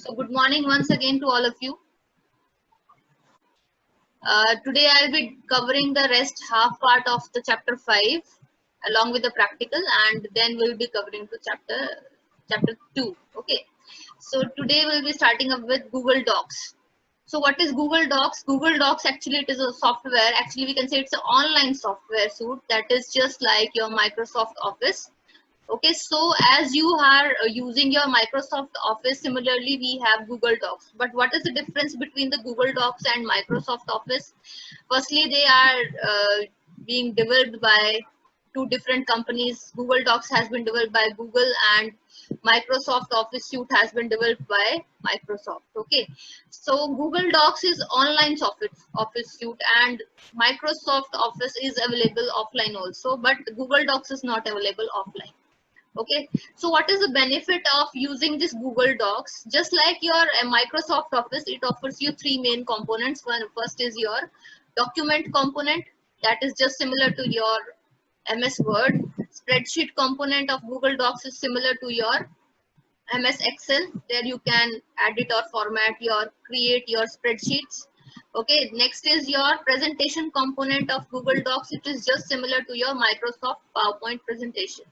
So good morning once again to all of you. Today I'll be covering the rest half part of the chapter 5 along with the practical, and then we'll be covering to chapter 2. Okay. So today we'll be starting up with Google Docs. So what is Google Docs? Google Docs actually it is a software. Actually we can say it's an online software suite that is just like your Microsoft Office. Okay, so as you are using your Microsoft Office, similarly we have Google Docs. But what is the difference between the Google Docs and Microsoft Office? Firstly, they are being developed by two different companies. Google Docs has been developed by Google, and Microsoft Office Suite has been developed by Microsoft. Okay, so Google Docs is online Office Suite, and Microsoft Office is available offline also, but Google Docs is not available offline. Okay, so what is the benefit of using this Google Docs? Just like your Microsoft Office, it offers you three main components. First is your document component, that is just similar to your MS Word. Spreadsheet component of Google Docs is similar to your MS Excel. There you can edit or format your create your spreadsheets. Okay, next is your presentation component of Google Docs. It is just similar to your Microsoft PowerPoint presentation.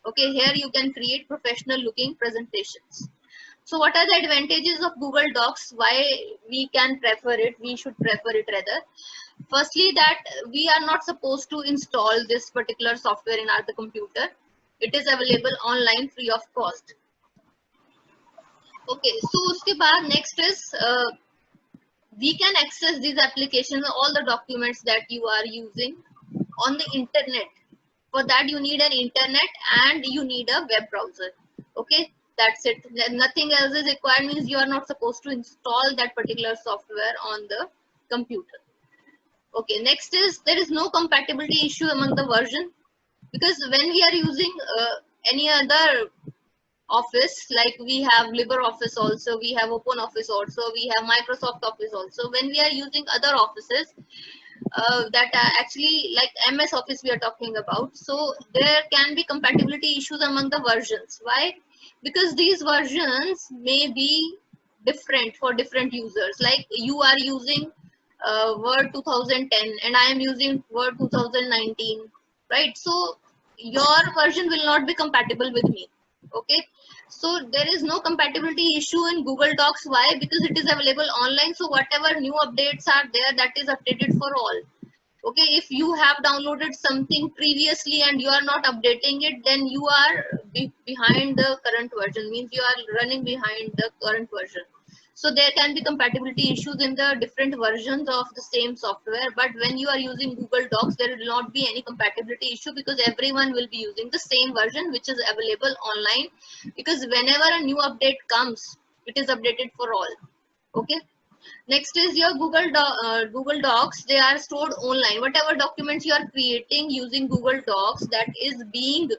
Okay, here you can create professional looking presentations. So what are the advantages of Google Docs? Why we can prefer it? We should prefer it rather. Firstly, that we are not supposed to install this particular software in our computer. It is available online free of cost. Okay, so उसके बाद next is we can access these applications, all the documents that you are using on the internet. For that you need an internet and you need a web browser. Okay, that's it. Nothing else is required, means you are not supposed to install that particular software on the computer. Okay, next is there is no compatibility issue among the version, because when we are using any other office, like we have LibreOffice also, we have OpenOffice also, we have Microsoft Office also. When we are using other offices that are actually like MS Office we are talking about, so there can be compatibility issues among the versions. Why? Because these versions may be different for different users. Like you are using Word 2010 and I am using Word 2019, right? So your version will not be compatible with me. Okay, so there is no compatibility issue in Google Docs. Why? Because it is available online. So whatever new updates are there, that is updated for all. Okay, if you have downloaded something previously and you are not updating it, then you are behind the current version, means you are running behind the current version. So there can be compatibility issues in the different versions of the same software, but when you are using Google Docs, there will not be any compatibility issue, because everyone will be using the same version which is available online, because whenever a new update comes, it is updated for all. Okay, next is your Google Docs. They are stored online. Whatever documents you are creating using Google Docs, that is being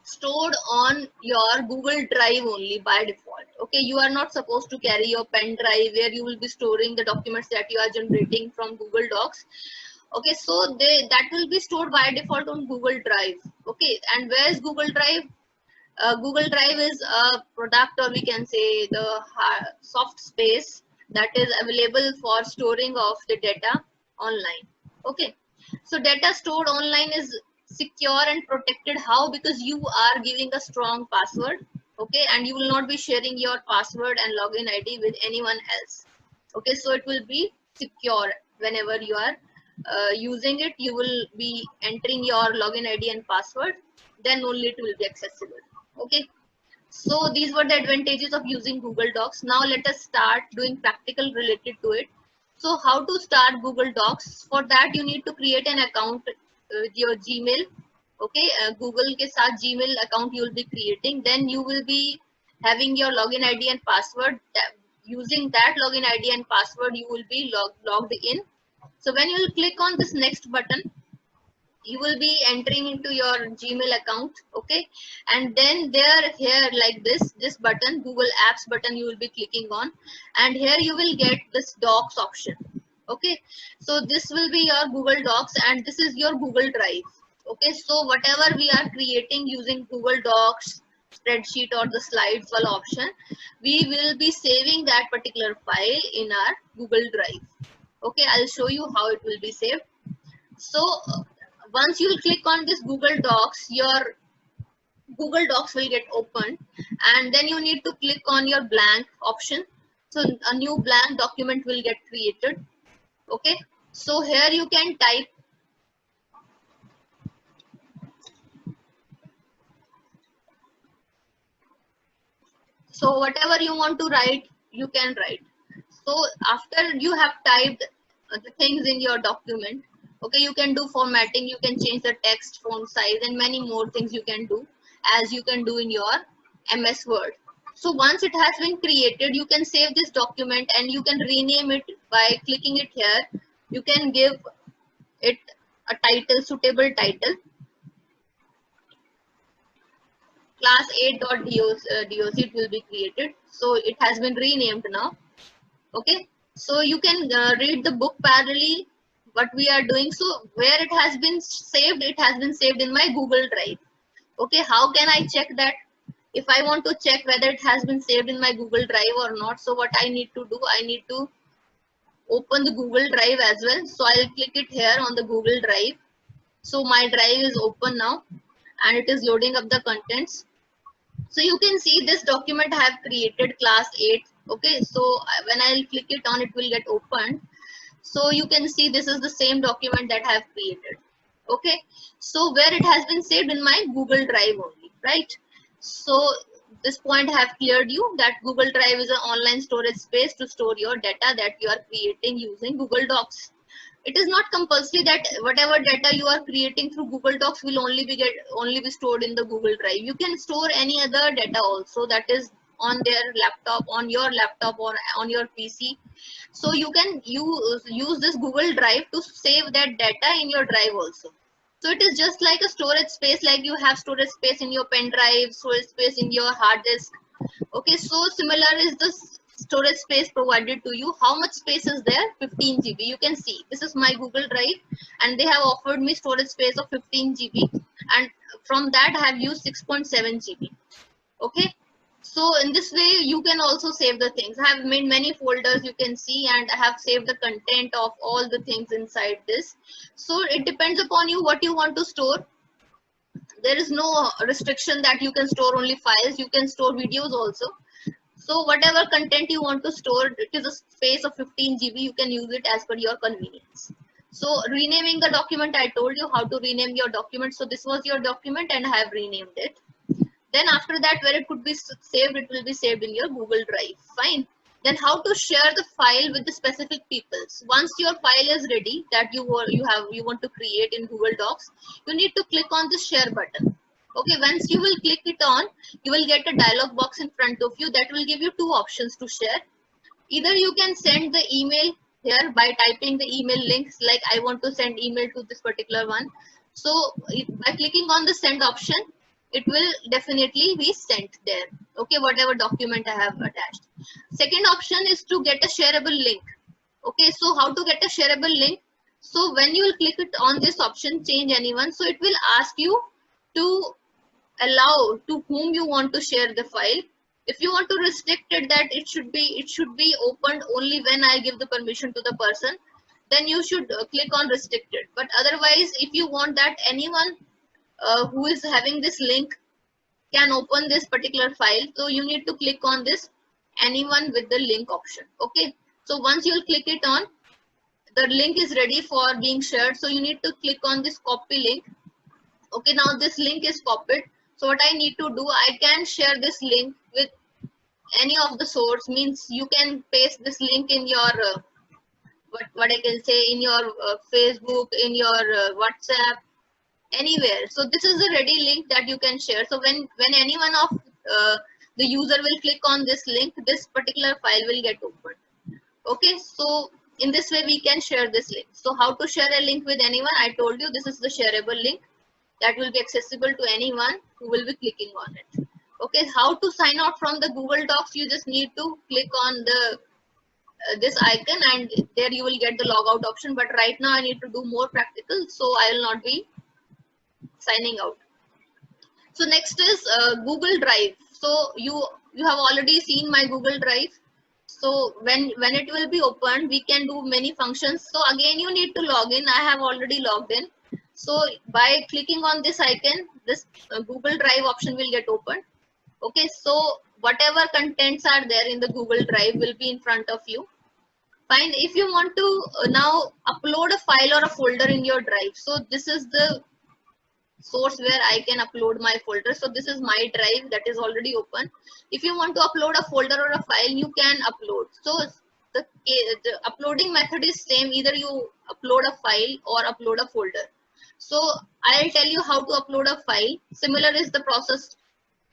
stored on your Google Drive only by default. Okay, you are not supposed to carry your pen drive where you will be storing the documents that you are generating from Google Docs. Okay, so that will be stored by default on Google Drive. Okay, and where is Google Drive? Google Drive is a product, or we can say the soft space that is available for storing of the data online. Okay, so data stored online is secure and protected. How? Because you are giving a strong password. Okay, and you will not be sharing your password and login ID with anyone else. Okay, so it will be secure. Whenever you are using it, you will be entering your login ID and password, then only it will be accessible. Okay, so these were the advantages of using Google Docs. Now let us start doing practical related to it. So how to start Google Docs? For that you need to create an account with your Gmail. Okay, Google के साथ Gmail account you will be creating. Then you will be having your login ID and password. Using that login ID and password, you will be logged in. So when you will click on this next button, you will be entering into your Gmail account. Okay, and then there here like this button, Google Apps button, you will be clicking on, and here you will get this Docs option. Okay, so this will be your Google Docs, and this is your Google Drive. Okay, so whatever we are creating using Google Docs, spreadsheet or the slides wala option, we will be saving that particular file in our Google Drive. Okay, I'll show you how it will be saved. So once you will click on this Google Docs, your Google Docs will get opened, and then you need to click on your blank option. So a new blank document will get created. Okay, so here you can type. So whatever you want to write, you can write. So after you have typed the things in your document, okay, you can do formatting, you can change the text, font size, and many more things you can do, as you can do in your MS Word. So once it has been created, you can save this document and you can rename it by clicking it here. You can give it a title, suitable title. Class 8.doc it will be created. So it has been renamed now. Okay, so you can read the book parallelly what we are doing. So where it has been saved, it has been saved in my Google Drive. Okay, how can I check that? If I want to check whether it has been saved in my Google Drive or not, so what I need to do, I need to open the Google Drive as well. So I'll click it here on the Google Drive. So my drive is open now and it is loading up the contents. So you can see this document I have created, class 8. Okay, so when I'll click it on, it will get opened. So you can see this is the same document that I have created. Okay, so where it has been saved in my Google Drive only, right? So this point I have cleared you that Google Drive is an online storage space to store your data that you are creating using Google Docs. It is not compulsory that whatever data you are creating through Google Docs will only be stored in the Google Drive. You can store any other data also that is on their laptop, on your laptop, or on your PC. So you can use this Google Drive to save that data in your drive also. So it is just like a storage space, like you have storage space in your pen drive, storage space in your hard disk. Okay, so similar is the storage space provided to you. How much space is there? 15 GB. You can see this is my Google Drive and they have offered me storage space of 15 GB, and from that I have used 6.7 GB. Okay, so in this way you can also save the things. I have made many folders, you can see, and I have saved the content of all the things inside this. So it depends upon you what you want to store. There is no restriction that you can store only files, you can store videos also. So whatever content you want to store, it is a space of 15 GB, you can use it as per your convenience. So renaming the document, I told you how to rename your document. So this was your document and I have renamed it. Then after that, where it could be saved, it will be saved in your Google Drive. Fine. Then how to share the file with the specific people. Once your file is ready that you want to create in Google Docs, you need to click on the share button. Okay, once you will click it on, you will get a dialog box in front of you that will give you two options to share. Either you can send the email here by typing the email links, like I want to send email to this particular one. So by clicking on the send option, it will definitely be sent there. Okay, whatever document I have attached. Second option is to get a shareable link. Okay, so how to get a shareable link? So when you will click it on this option, change anyone, so it will ask you to allow to whom you want to share the file. If you want to restrict it that it should be opened only when I give the permission to the person, then you should click on restricted. But otherwise, if you want that anyone who is having this link can open this particular file, so you need to click on this anyone with the link option. Okay, so once you'll click it on, the link is ready for being shared, so you need to click on this copy link. Okay, now this link is copied. So what I need to do, I can share this link with any of the source, means you can paste this link in your what I can say, in your Facebook, in your WhatsApp, anywhere. So this is a ready link that you can share. So when any one of the user will click on this link, this particular file will get opened. Okay, so in this way we can share this link. So how to share a link with anyone? I told you this is the shareable link that will be accessible to anyone who will be clicking on it. Okay, how to sign out from the Google Docs? You just need to click on the this icon and there you will get the logout option. But right now I need to do more practical, so I will not be signing out. So next is Google Drive. So you have already seen my Google Drive. So when it will be opened, we can do many functions. So again, you need to log in. I have already logged in. So by clicking on this icon, this Google Drive option will get opened. Okay, so whatever contents are there in the Google Drive will be in front of you. Fine. If you want to now upload a file or a folder in your drive, so this is the source where I can upload my folder. So this is my drive that is already open. If you want to upload a folder or a file, you can upload. So the uploading method is same. Either you upload a file or upload a folder. So I'll tell you how to upload a file. Similar is the process.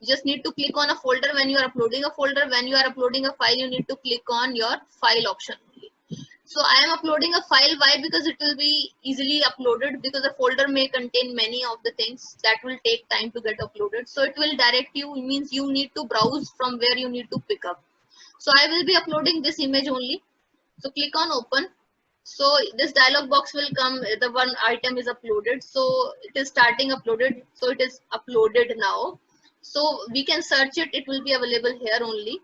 You just need to click on a folder when you are uploading a folder. When you are uploading a file, you need to click on your file option. So I am uploading a file. Why? Because it will be easily uploaded, because a folder may contain many of the things that will take time to get uploaded. So it will direct you, means you need to browse from where you need to pick up. So I will be uploading this image only. So click on open. So this dialog box will come, the one item is uploaded. So it is starting uploaded. So it is uploaded now. So we can search it. It will be available here only.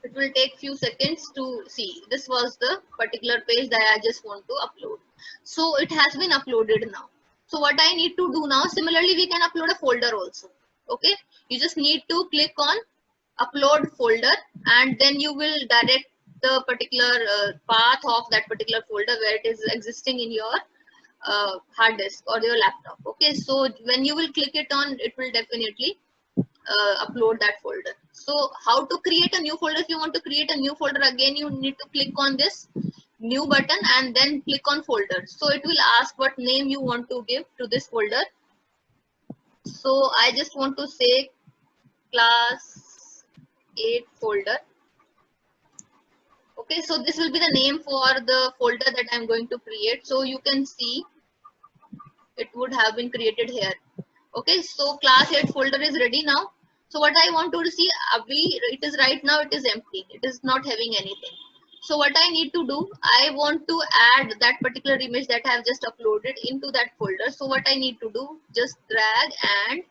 It will take few seconds to see. This was the particular page that I just want to upload. So it has been uploaded now. So what I need to do now, similarly we can upload a folder also. Okay, you just need to click on upload folder, and then you will direct the particular path of that particular folder where it is existing in your hard disk or your laptop. Okay, so when you will click it on, it will definitely upload that folder. So how to create a new folder? If you want to create a new folder, again you need to click on this new button and then click on folder. So it will ask what name you want to give to this folder. So I just want to say class 8 folder. Okay, so this will be the name for the folder that I'm going to create. So you can see it would have been created here. Okay, so class 8 folder is ready now. So what I want to see, it is right now, it is empty. It is not having anything. So what I need to do, I want to add that particular image that I have just uploaded into that folder. So what I need to do, just drag and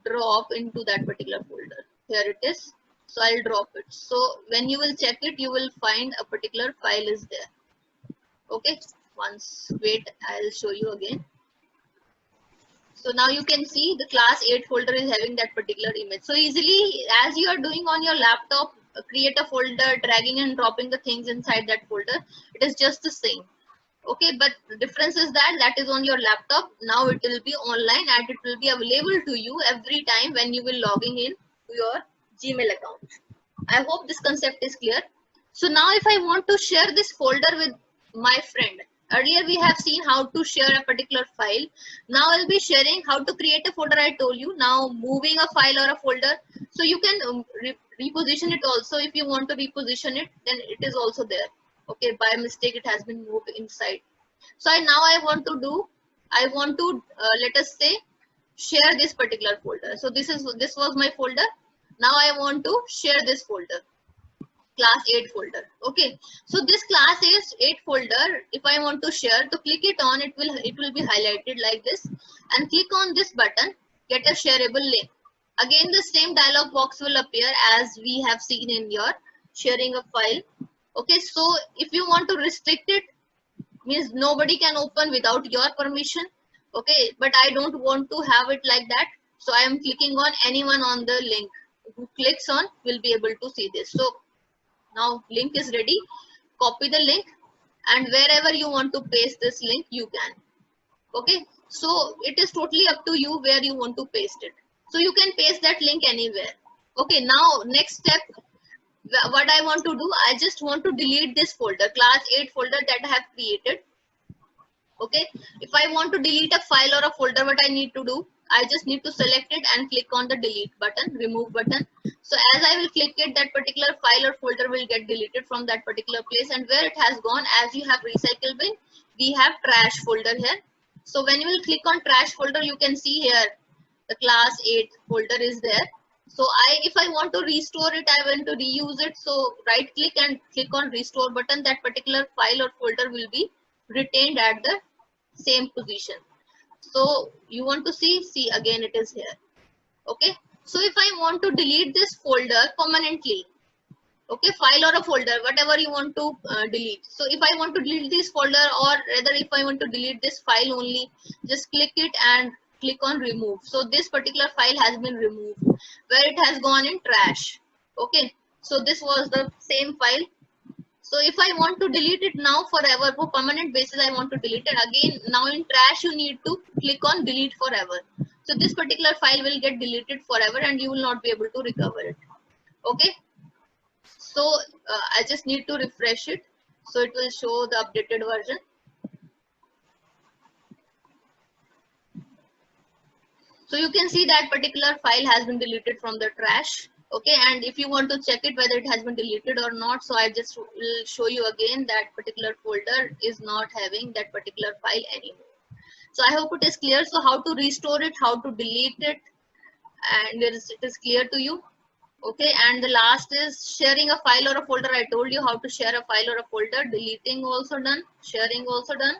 drop into that particular folder. Here it is. So I'll drop it. So when you will check it, you will find a particular file is there. Okay, once wait, I'll show you again. So now you can see the class 8 folder is having that particular image. So easily, as you are doing on your laptop, create a folder, dragging and dropping the things inside that folder. It is just the same. Okay, but the difference is that is on your laptop. Now it will be online and it will be available to you every time when you will logging in to your Gmail account. I hope this concept is clear. So now if I want to share this folder with my friend, earlier we have seen how to share a particular file. Now I'll be sharing how to create a folder. I told you. Now moving a file or a folder. So you can reposition it also. If you want to reposition it, then it is also there. Okay, by mistake it has been moved inside. So now I want to do, I want to let us say share this particular folder. So this was my folder. Now I want to share this folder, class 8 folder. Okay, so this class 8 folder, if I want to share, to click it on, it will be highlighted like this, and click on this button, get a shareable link. Again the same dialog box will appear as we have seen in your sharing a file. Okay, so if you want to restrict it, means nobody can open without your permission. Okay, but I don't want to have it like that, so I am clicking on anyone on the link. Who clicks on will be able to see this. So now link is ready. Copy the link, and wherever you want to paste this link, you can. Okay, so it is totally up to you where you want to paste it. So you can paste that link anywhere. Okay, now next step, what I want to do, I just want to delete this folder, class 8 folder that I have created. Okay, if I want to delete a file or a folder, what I need to do, I just need to select it and click on the delete button, remove button. So as I will click it, that particular file or folder will get deleted from that particular place, and where it has gone, as you have recycle bin, we have trash folder here. So when you will click on trash folder, you can see here the class 8 folder is there. So if I want to restore it, I want to reuse it. So right click and click on restore button. That particular file or folder will be retained at the same position. So you want to see again, it is here. Okay, so if I want to delete this folder permanently, okay, file or a folder, whatever you want to delete. So if I want to delete this folder, or rather if I want to delete this file only, just click it and click on remove. So this particular file has been removed, where it has gone in trash. Okay, so this was the same file. So if I want to delete it now forever, for permanent basis, I want to delete it again. Now in trash, you need to click on delete forever. So this particular file will get deleted forever and you will not be able to recover it. Okay. So I just need to refresh it. So it will show the updated version. So you can see that particular file has been deleted from the trash. Okay, and if you want to check it whether it has been deleted or not, so I just will show you again that particular folder is not having that particular file anymore. So I hope it is clear. So how to restore it, how to delete it, and it is clear to you. Okay, and the last is sharing a file or a folder. I told you how to share a file or a folder. Deleting also done, sharing also done.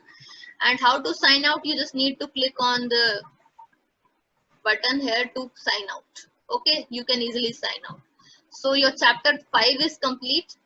And how to sign out, you just need to click on the button here to sign out. Okay, you can easily sign out. So your chapter 5 is complete.